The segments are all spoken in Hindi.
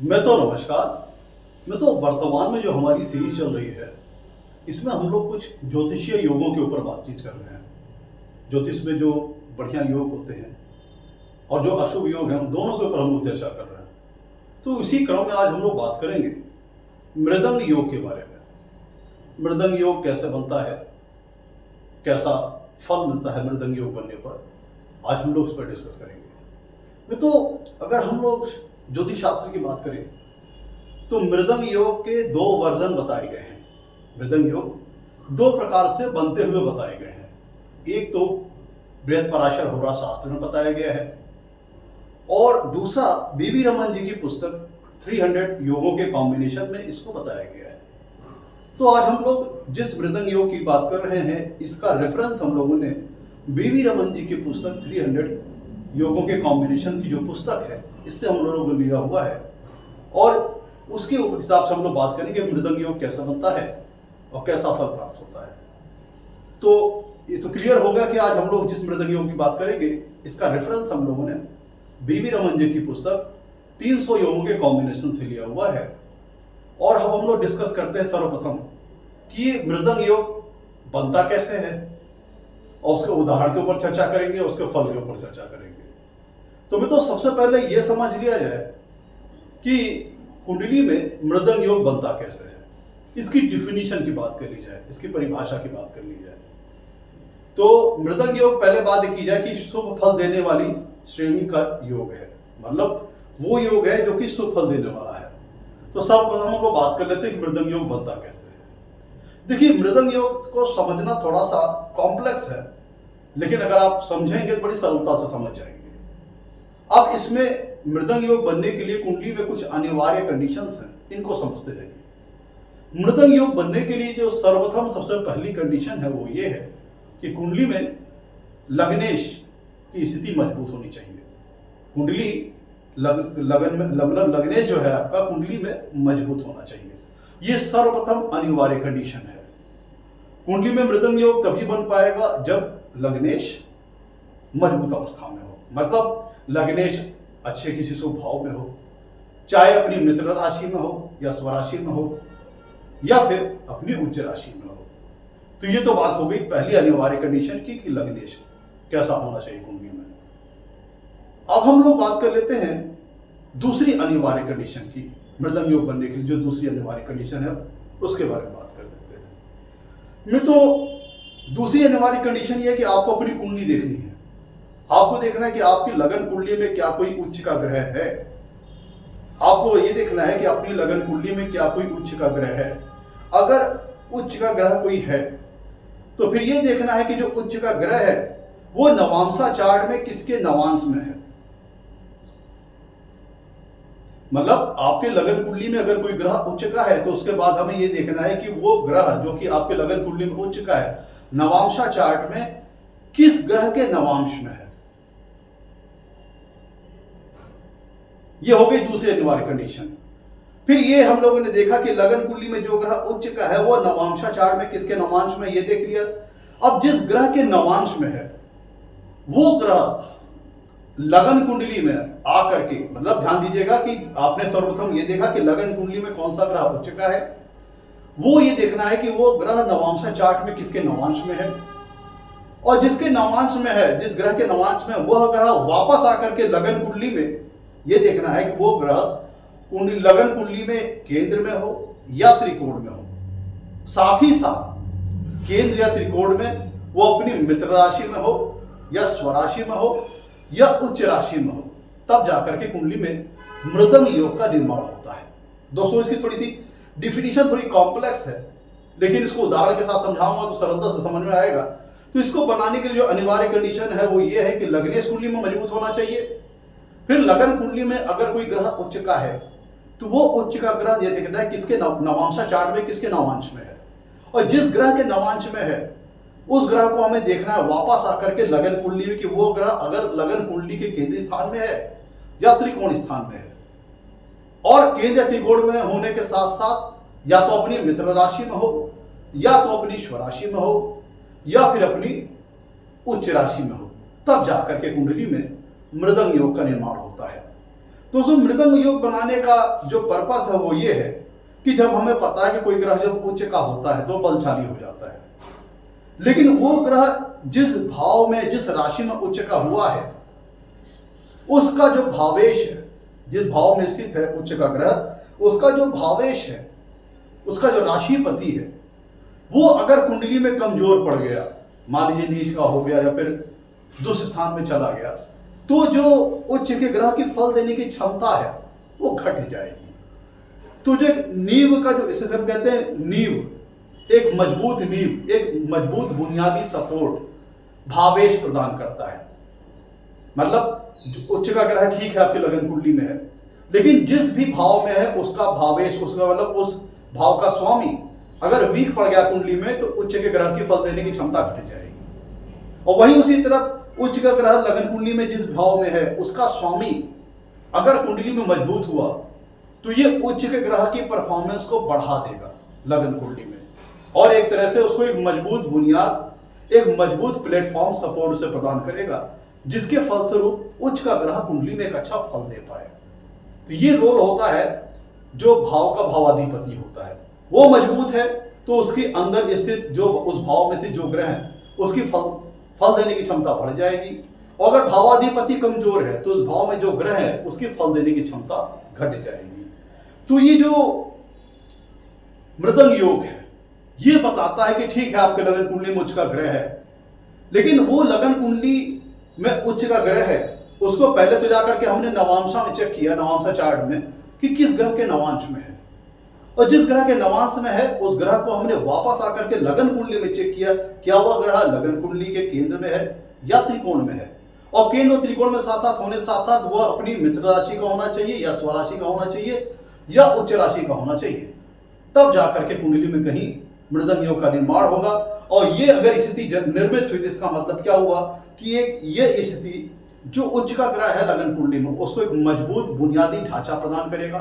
मैं तो वर्तमान में जो हमारी सीरीज चल रही है, इसमें हम लोग कुछ ज्योतिषीय योगों के ऊपर बातचीत कर रहे हैं। ज्योतिष में जो बढ़िया योग होते हैं और जो अशुभ योग हैं, उन दोनों के ऊपर हम लोग चर्चा कर रहे हैं। तो इसी क्रम में आज हम लोग बात करेंगे मृदंग योग के बारे में। मृदंग योग कैसे बनता है, कैसा फल मिलता है मृदंग योग बनने पर, आज हम लोग इस पर डिस्कस करेंगे। तो अगर हम लोग ज्योतिष शास्त्र की बात करें तो मृदंग योग के दो वर्जन बताए गए हैं। मृदंग योग दो प्रकार से बनते हुए बताए गए हैं। एक तो बृहत्पराशर होरा शास्त्र में बताया गया है और दूसरा बीवी रमन जी की पुस्तक 300 योगों के कॉम्बिनेशन में इसको बताया गया है। तो आज हम लोग जिस मृदंग योग की बात कर रहे हैं, इसका रेफरेंस हम लोगों ने बीवी रमन जी की पुस्तक 300 योगों के कॉम्बिनेशन की जो पुस्तक है, इससे हम लोगों को लिया हुआ है और उसके हिसाब से हम लोग बात करेंगे मृदंग योग कैसा बनता है और कैसा फल प्राप्त होता है। तो ये तो क्लियर होगा कि आज हम लोग जिस मृदंग योग की बात करेंगे, इसका रेफरेंस हम लोगों ने बीवी रमन जी की पुस्तक 300 योगों के कॉम्बिनेशन से लिया हुआ है। और अब हम लोग डिस्कस करते हैं सर्वप्रथम कि मृदंग योग बनता कैसे है और उसके उदाहरण के ऊपर चर्चा करेंगे, उसके फल के ऊपर चर्चा करेंगे। तो मैं तो सबसे पहले यह समझ लिया जाए कि कुंडली में मृदंग योग बनता कैसे है, इसकी डिफिनीशन की बात कर ली जाए, इसकी परिभाषा की बात कर ली जाए। तो मृदंग योग पहले बात की जाए कि शुभ फल देने वाली श्रेणी का योग है, मतलब वो योग है जो कि शुभ फल देने वाला है। तो सर्वप्रथम हम लोग बात कर लेते हैं कि मृदंग योग बनता कैसे है। देखिए, मृदंग योग को समझना थोड़ा सा कॉम्प्लेक्स है, लेकिन अगर आप समझेंगे तो बड़ी सरलता से समझ जाएंगे। अब इसमें मृदंग योग बनने के लिए कुंडली में कुछ अनिवार्य कंडीशंस हैं, इनको समझते जाइए। मृदंग योग बनने के लिए जो सर्वप्रथम सबसे पहली कंडीशन है वो ये है कि कुंडली में लग्नेश की स्थिति मजबूत होनी चाहिए। कुंडली लग्नेश जो है आपका कुंडली में मजबूत होना चाहिए, ये सर्वप्रथम अनिवार्य कंडीशन है। कुंडली में मृदंग योग तभी बन पाएगा जब लग्नेश मजबूत अवस्था में हो, मतलब लग्नेश अच्छे किसी शुभ भाव में हो, चाहे अपनी मित्र राशि में हो या स्वराशि में हो या फिर अपनी उच्च राशि में हो। तो ये तो बात हो गई पहली अनिवार्य कंडीशन की कि लग्नेश कैसा होना चाहिए कुंडली में। अब हम लोग बात कर लेते हैं दूसरी अनिवार्य कंडीशन की, मृदंग योग बनने के लिए जो दूसरी अनिवार्य कंडीशन है उसके बारे में बात कर लेते हैं। मैं तो दूसरी अनिवार्य कंडीशन ये है कि आपको अपनी कुंडली देखनी है। आपको देखना है कि आपकी लगन कुंडली में क्या कोई उच्च का ग्रह है। आपको ये देखना है कि अपनी लगन कुंडली में क्या कोई उच्च का ग्रह है। अगर उच्च का ग्रह कोई है तो फिर ये देखना है कि जो उच्च का ग्रह है वो नवांशा चार्ट में किसके नवांश में है। मतलब आपके लगन कुंडली में अगर कोई ग्रह उच्च का है तो उसके बाद हमें ये देखना है कि वो ग्रह जो कि आपके लगन कुंडली में उच्च का है, नवांशा चार्ट में किस ग्रह के नवांश में है। ये हो गई दूसरी अनिवार्य कंडीशन। फिर ये हम लोगों ने देखा कि लगन कुंडली में जो ग्रह उच्च का है वो नवांशा चार्ट में किसके नवांश में, ये देख लिया। अब जिस ग्रह के नवांश में है वो ग्रह लगन कुंडली में आकर के, मतलब ध्यान दीजिएगा कि आपने सर्वप्रथम ये देखा कि लगन कुंडली में कौन सा ग्रह उच्च का है, वो ये देखना है कि वो ग्रह नवांशा चार्ट में किसके नवांश में है। और जिसके नवांश में है, जिस ग्रह के नवांश में, वह ग्रह वापस आकर के लगन कुंडली में ये देखना है कि वो ग्रह कुंडली लगन कुंडली में केंद्र में हो या त्रिकोण में हो। साथ ही साथ केंद्र या त्रिकोण में वो अपनी मित्र राशि में हो या स्वराशि में हो या उच्च राशि में हो, तब जाकर के कुंडली में मृदंग योग का निर्माण होता है। दोस्तों, इसकी थोड़ी सी डिफिनीशन थोड़ी कॉम्प्लेक्स है, लेकिन इसको उदाहरण के साथ समझाऊंगा तो सरलता से समझ में आएगा। तो इसको बनाने के लिए जो अनिवार्य कंडीशन है वो ये है कि लग्नेश कुंडली में मजबूत होना चाहिए। फिर लगन कुंडली में अगर कोई ग्रह उच्च का है तो वो उच्च का ग्रह ये देखना है किसके नवांशा चार्ट में किसके नवांश में है। और जिस ग्रह के नवांश में है उस ग्रह को हमें देखना है वापस आकर के लगन कुंडली में कि वो ग्रह अगर लगन कुंडली के केंद्रीय स्थान में है या त्रिकोण स्थान में है। और केंद्र या त्रिकोण में होने के साथ साथ या तो अपनी मित्र राशि में हो या तो अपनी स्वराशि में हो या फिर अपनी उच्च राशि में हो, तब जाकर के कुंडली में मृदंग योग का निर्माण होता है। दोस्तों मृदंग योग बनाने का जो पर्पस है वो ये है कि जब हमें पता है कि कोई ग्रह जब उच्च का होता है तो बलशाली हो जाता है, लेकिन वो ग्रह जिस भाव में जिस राशि में उच्च का हुआ है उसका जो भावेश है, जिस भाव में स्थित है उच्च का ग्रह, उसका जो भावेश है, उसका जो राशिपति है, वो अगर कुंडली में कमजोर पड़ गया, मान लीजिए नीच का हो गया या फिर दुष्ट स्थान में चला गया, तो जो उच्च के ग्रह की फल देने की क्षमता है वो घट जाएगी। तो जो नींव का जो इसे हम कहते हैं नींव, एक मजबूत नींव, एक मजबूत बुनियादी सपोर्ट भावेश प्रदान करता है। मतलब उच्च का ग्रह ठीक है आपकी लगन कुंडली में है, लेकिन जिस भी भाव में है उसका भावेश, उसका मतलब उस भाव का स्वामी अगर वीक पड़ गया कुंडली में तो उच्च के ग्रह की फल देने की क्षमता घट जाएगी। और वहीं उसी तरफ उच्च का ग्रह लगन कुंडली में जिस भाव में है उसका स्वामी अगर कुंडली में मजबूत हुआ तो ये उच्च के ग्रह की परफॉर्मेंस को बढ़ा देगा लगन कुंडली में, और एक तरह से उसको एक मजबूत बुनियाद, एक मजबूत प्लेटफॉर्म सपोर्ट से प्रदान करेगा, जिसके फलस्वरूप उच्च का ग्रह कुंडली में एक अच्छा फल दे पाए। तो ये रोल होता है जो भाव का भावाधिपति होता है, वो मजबूत है तो उसके अंदर स्थित जो उस भाव में से जो ग्रह है उसकी फल देने की क्षमता बढ़ जाएगी, और अगर भावाधिपति कमजोर है तो उस भाव में जो ग्रह है उसकी फल देने की क्षमता घट जाएगी। तो ये जो मृदंग योग है ये बताता है कि ठीक है आपके लगन कुंडली में उच्च का ग्रह है, लेकिन वो लगन कुंडली में उच्च का ग्रह है उसको पहले तो जाकर के हमने नवांशा में चेक किया, नवांशा चार्ट में, कि किस ग्रह के नवांश में है, और जिस ग्रह के नवांश में है उस ग्रह को हमने वापस आकर के लगन कुंडली में चेक किया, क्या वह ग्रह लगन कुंडली के केंद्र में है या त्रिकोण में है, और केंद्र और त्रिकोण में साथ साथ होने साथ साथ वह अपनी मित्र राशि का होना चाहिए या स्वराशि का होना चाहिए या उच्च राशि का होना चाहिए, तब जाकर के कुंडली में कहीं मृदंग योग का निर्माण होगा। और ये अगर स्थिति निर्मित हुई तो इसका मतलब क्या हुआ कि एक ये स्थिति जो उच्च का ग्रह है लगन कुंडली में उसको एक मजबूत बुनियादी ढांचा प्रदान करेगा,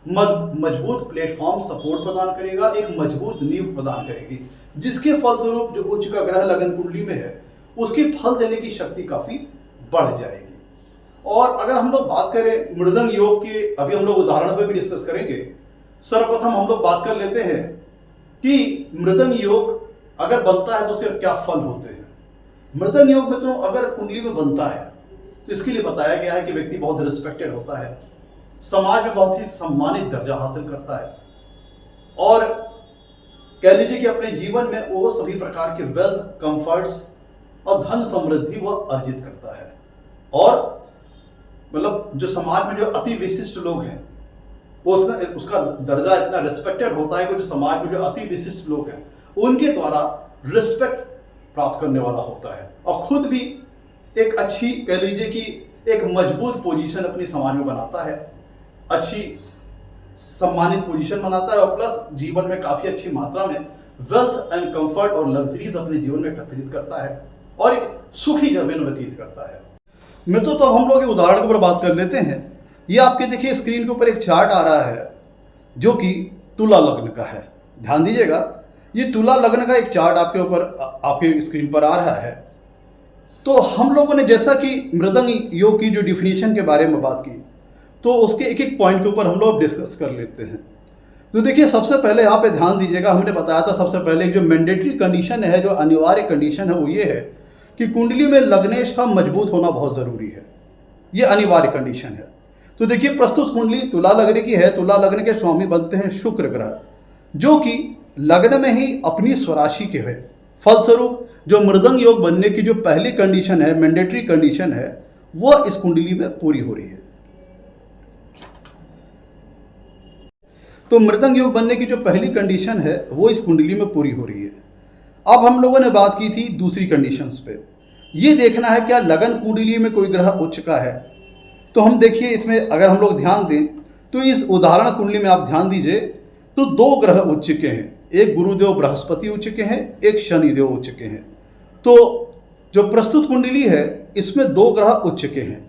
मजबूत प्लेटफॉर्म सपोर्ट प्रदान करेगा, एक मजबूत नींव प्रदान करेगी, जिसके फलस्वरूप जो उच्च का ग्रह लगन कुंडली में है उसकी फल देने की शक्ति काफी बढ़ जाएगी। और अगर हम लोग बात करें मृदंग योग के, अभी हम लोग उदाहरण पर भी डिस्कस करेंगे, सर्वप्रथम हम लोग बात कर लेते हैं कि मृदंग योग अगर बनता है तो उसके क्या फल होते हैं। मृदंग योग में तो अगर कुंडली में बनता है तो इसके लिए बताया गया है कि व्यक्ति बहुत रिस्पेक्टेड होता है, समाज में बहुत ही सम्मानित दर्जा हासिल करता है, और कह लीजिए कि अपने जीवन में वो सभी प्रकार के वेल्थ, कंफर्ट्स और धन समृद्धि वह अर्जित करता है। और मतलब जो समाज में जो अति विशिष्ट लोग हैं वो उसका दर्जा इतना रिस्पेक्टेड होता है कि जो समाज में जो अति विशिष्ट लोग हैं उनके द्वारा रिस्पेक्ट प्राप्त करने वाला होता है, और खुद भी एक अच्छी, कह लीजिए कि एक मजबूत पोजीशन अपनी समाज में बनाता है, अच्छी सम्मानित पोजीशन बनाता है, और प्लस जीवन में काफी अच्छी मात्रा में वेल्थ एंड कंफर्ट और लग्जरीज अपने जीवन में एकत्रित करता है और एक सुखी जीवन व्यतीत करता है। मित्रों, तो हम लोग एक उदाहरण के ऊपर बात कर लेते हैं। ये आपके देखिए स्क्रीन के ऊपर एक चार्ट आ रहा है जो कि तुला लग्न का है। ध्यान दीजिएगा, ये तुला लग्न का एक चार्ट आपके ऊपर आपके स्क्रीन पर आ रहा है। तो हम लोगों ने जैसा कि मृदंग योग की जो डिफिनीशन के बारे में बात की, तो उसके एक एक पॉइंट के ऊपर हम लोग डिस्कस कर लेते हैं। तो देखिए, सबसे पहले यहाँ पे ध्यान दीजिएगा, हमने बताया था सबसे पहले जो मैंडेटरी कंडीशन है, जो अनिवार्य कंडीशन है, वो ये है कि कुंडली में लग्नेश का मजबूत होना बहुत ज़रूरी है। ये अनिवार्य कंडीशन है। तो देखिए, प्रस्तुत कुंडली तुला लग्न की है। तुला लग्न के स्वामी बनते हैं शुक्र ग्रह, जो कि लग्न में ही अपनी स्वराशि के है। फलस्वरूप जो मृदंग योग बनने की जो पहली कंडीशन है, मैंडेटरी कंडीशन है, वो इस कुंडली में पूरी हो रही है। तो मृदंग योग बनने की जो पहली कंडीशन है वो इस कुंडली में पूरी हो रही है। अब हम लोगों ने बात की थी दूसरी कंडीशंस पे। ये देखना है क्या लगन कुंडली में कोई ग्रह उच्च का है। तो हम देखिए, इसमें अगर हम लोग ध्यान दें तो इस उदाहरण कुंडली में आप ध्यान दीजिए तो दो ग्रह उच्च के हैं। एक गुरुदेव बृहस्पति उच्च के हैं, एक शनिदेव उच्च के हैं। तो जो प्रस्तुत कुंडली है इसमें दो ग्रह उच्च के हैं।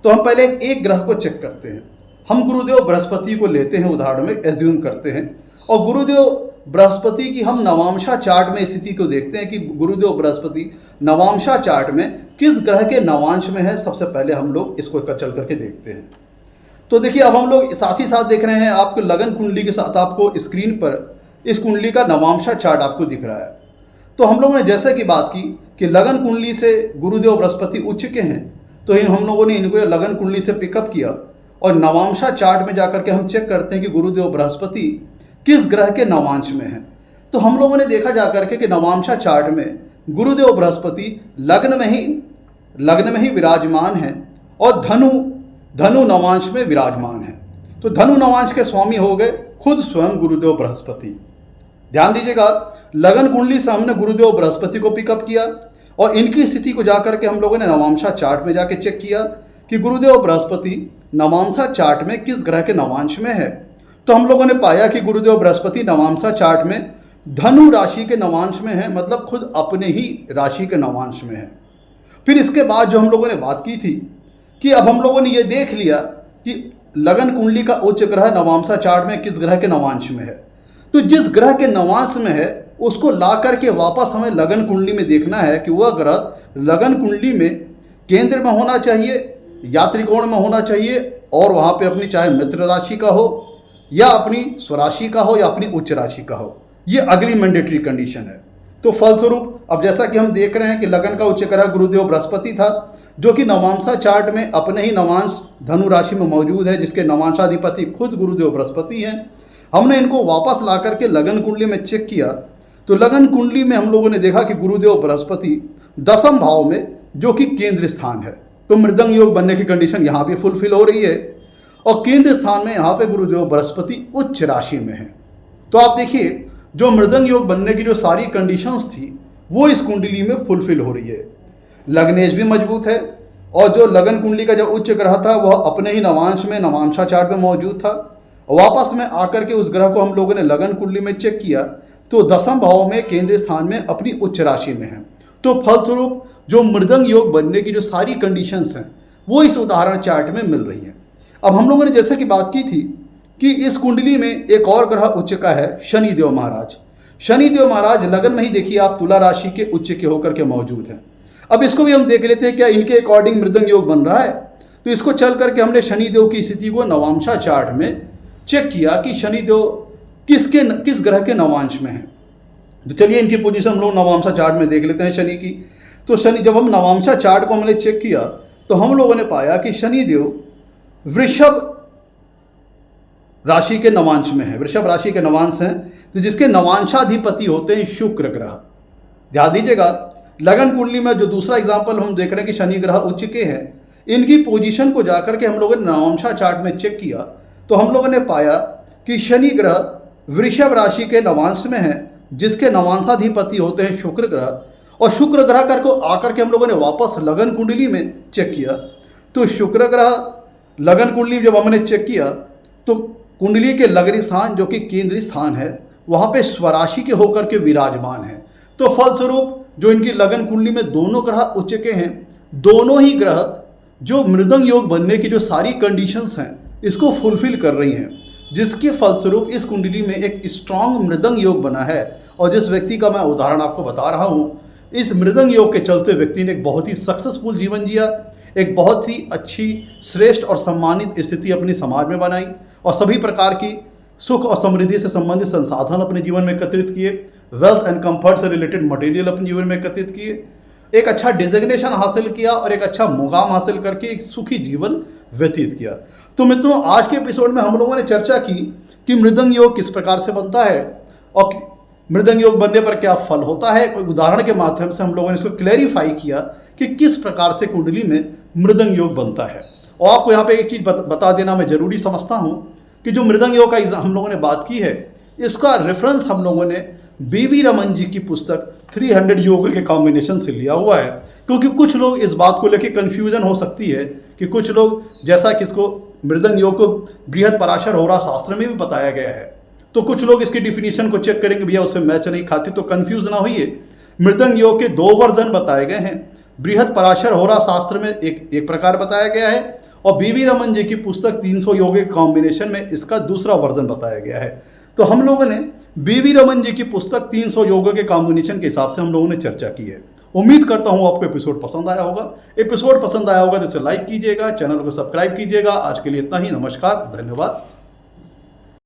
तो हम पहले एक ग्रह को चेक करते हैं। हम गुरुदेव बृहस्पति को लेते हैं उदाहरण में, एज्यूम करते हैं, और गुरुदेव बृहस्पति की हम नवांशा चार्ट में स्थिति को देखते हैं कि गुरुदेव बृहस्पति नवांशा चार्ट में किस ग्रह के नवांश में है। सबसे पहले हम लोग इसको चल करके देखते हैं। तो देखिए अब हम लोग साथ ही साथ देख रहे हैं आपको लगन कुंडली के साथ आपको स्क्रीन पर इस कुंडली का नवांशा चार्ट आपको दिख रहा है। तो हम लोगों ने जैसे कि बात की कि लगन कुंडली से गुरुदेव बृहस्पति उच्च के हैं, तो हम लोगों ने इनको लगन कुंडली से पिकअप किया और नवांशा चार्ट में जाकर के हम चेक करते हैं कि गुरुदेव बृहस्पति किस ग्रह के नवांश में है। तो हम लोगों ने देखा जाकर के कि नवांशा चार्ट में गुरुदेव बृहस्पति लग्न में ही विराजमान है और धनु नवांश में विराजमान है। तो धनु नवांश के स्वामी हो गए खुद स्वयं गुरुदेव बृहस्पति। ध्यान दीजिएगा, लगन कुंडली से हमने गुरुदेव बृहस्पति को पिकअप किया और इनकी स्थिति को जाकर के हम लोगों ने नवांशा चार्ट में जाके चेक किया कि गुरुदेव बृहस्पति नवांशा चार्ट में किस ग्रह के नवांश में है। तो हम लोगों ने पाया कि गुरुदेव बृहस्पति नवांशा चार्ट में धनु राशि के नवांश में है, मतलब खुद अपने ही राशि के नवांश में है। फिर इसके बाद जो हम लोगों ने बात की थी कि अब हम लोगों ने ये देख लिया कि लगन कुंडली का उच्च ग्रह नवांशा चार्ट में किस ग्रह के नवांश में है। तो जिस ग्रह के नवांश में है उसको ला करके वापस हमें लगन कुंडली में देखना है कि वह ग्रह लगन कुंडली में केंद्र में होना चाहिए या त्रिकोण में होना चाहिए और वहाँ पे अपनी चाहे मित्र राशि का हो या अपनी स्वराशि का हो या अपनी उच्च राशि का हो। ये अगली मैंडेटरी कंडीशन है। तो फलस्वरूप अब जैसा कि हम देख रहे हैं कि लगन का उच्च ग्रह गुरुदेव बृहस्पति था जो कि नवांशा चार्ट में अपने ही नवांश धनु राशि में मौजूद है, जिसके नवांशाधिपति खुद गुरुदेव बृहस्पति हैं। हमने इनको वापस ला करके लगन कुंडली में चेक किया तो लगन कुंडली में हम लोगों ने देखा कि गुरुदेव बृहस्पति दसम भाव में जो कि केंद्र स्थान है, तो मृदंग योग बनने की कंडीशन यहाँ भी फुलफिल हो रही है और केंद्र स्थान में यहाँ पे गुरुदेव बृहस्पति उच्च राशि में है। तो आप देखिए जो मृदंग योग बनने की जो सारी कंडीशंस थी वो इस कुंडली में फुलफिल हो रही है। लग्नेश भी मजबूत है और जो लगन कुंडली का जो उच्च ग्रह था वह अपने ही नवांश में नवांशा चार्ट में मौजूद था। वापस में आकर के उस ग्रह को हम लोगों ने लगन कुंडली में चेक किया तो दसम भाव में केंद्रीय स्थान में अपनी उच्च राशि में है। तो फलस्वरूप जो मृदंग योग बनने की जो सारी कंडीशंस हैं वो इस उदाहरण चार्ट में मिल रही हैं। अब हम लोगों ने जैसे कि बात की थी कि इस कुंडली में एक और ग्रह उच्च का है शनिदेव महाराज। शनिदेव महाराज लगन में ही देखिए आप तुला राशि के उच्च के होकर के मौजूद हैं। अब इसको भी हम देख लेते हैं क्या इनके अकॉर्डिंग मृदंग योग बन रहा है। तो इसको चल करके हमने शनिदेव की स्थिति को नवांशा चार्ट में चेक किया कि शनिदेव किस ग्रह के नवांश में है। तो चलिए इनकी पोजीशन हम लोग नवांशा चार्ट में देख लेते हैं शनि की। तो शनि जब हम नवांशा चार्ट को हमने चेक किया तो हम लोगों ने पाया कि शनिदेव वृषभ राशि के नवांश में है, वृषभ राशि के नवांश हैं, तो जिसके नवांशाधिपति होते हैं शुक्र ग्रह। ध्यान दीजिएगा, लगन कुंडली में जो दूसरा एग्जाम्पल हम देख रहे हैं कि शनि ग्रह उच्च के हैं, इनकी पोजीशन को जाकर के हम लोगों ने नवांशा चार्ट में चेक किया तो हम लोगों ने पाया कि शनि ग्रह वृषभ राशि के नवांश में है, जिसके नवांशाधिपति होते हैं शुक्र ग्रह। और शुक्र ग्रह करके आकर के हम लोगों ने वापस लगन कुंडली में चेक किया तो शुक्र ग्रह लगन कुंडली जब हमने चेक किया तो कुंडली के लगन स्थान जो कि केंद्रीय स्थान है वहाँ पे स्वराशि के होकर के विराजमान है। तो फलस्वरूप जो इनकी लगन कुंडली में दोनों ग्रह उच्च के हैं, दोनों ही ग्रह जो मृदंग योग बनने की जो सारी कंडीशंस हैं इसको फुलफिल कर रही हैं, जिसके फलस्वरूप इस कुंडली में एक स्ट्रांग मृदंग योग बना है। और जिस व्यक्ति का मैं उदाहरण आपको बता रहा हूँ, इस मृदंग योग के चलते व्यक्ति ने एक बहुत ही सक्सेसफुल जीवन जिया, एक बहुत ही अच्छी श्रेष्ठ और सम्मानित स्थिति अपने समाज में बनाई और सभी प्रकार की सुख और समृद्धि से संबंधित संसाधन अपने जीवन में एकत्रित किए, वेल्थ एंड कंफर्ट से रिलेटेड मटेरियल अपने जीवन में एकत्रित किए, एक अच्छा डिजिग्नेशन हासिल किया और एक अच्छा मुकाम हासिल करके एक सुखी जीवन व्यतीत किया। तो मित्रों, आज के एपिसोड में हम लोगों ने चर्चा की कि मृदंग योग किस प्रकार से बनता है और मृदंग योग बनने पर क्या फल होता है। कोई उदाहरण के माध्यम से हम लोगों ने इसको क्लैरिफाई किया कि किस प्रकार से कुंडली में मृदंग योग बनता है। और आपको यहाँ पे एक चीज़ बता देना मैं ज़रूरी समझता हूँ कि जो मृदंग योग का हम लोगों ने बात की है, इसका रेफरेंस हम लोगों ने बीवी रमन जी की पुस्तक 300 योग के कॉम्बिनेशन से लिया हुआ है। क्योंकि कुछ लोग इस बात को लेकर कन्फ्यूजन हो सकती है कि कुछ लोग, जैसा कि इसको मृदंग योग को बृहद पराशर होरा शास्त्र में भी बताया गया है, तो कुछ लोग इसकी डिफिनीशन को चेक करेंगे, भैया उससे मैच नहीं खाती, तो कन्फ्यूज ना होइए। मृदंग योग के 2 वर्जन बताए गए हैं। बृहद पराशर होरा शास्त्र में एक प्रकार बताया गया है और बीवी रमन जी की पुस्तक 300 योग के कॉम्बिनेशन में इसका दूसरा वर्जन बताया गया है। तो हम लोगों ने बीवी रमन जी की पुस्तक 300 योग के कॉम्बिनेशन के हिसाब से हम लोगों ने चर्चा की है उम्मीद करता हूँ आपको एपिसोड पसंद आया होगा। एपिसोड पसंद आया होगा तो इसे लाइक कीजिएगा, चैनल को सब्सक्राइब कीजिएगा। आज के लिए इतना ही। नमस्कार, धन्यवाद।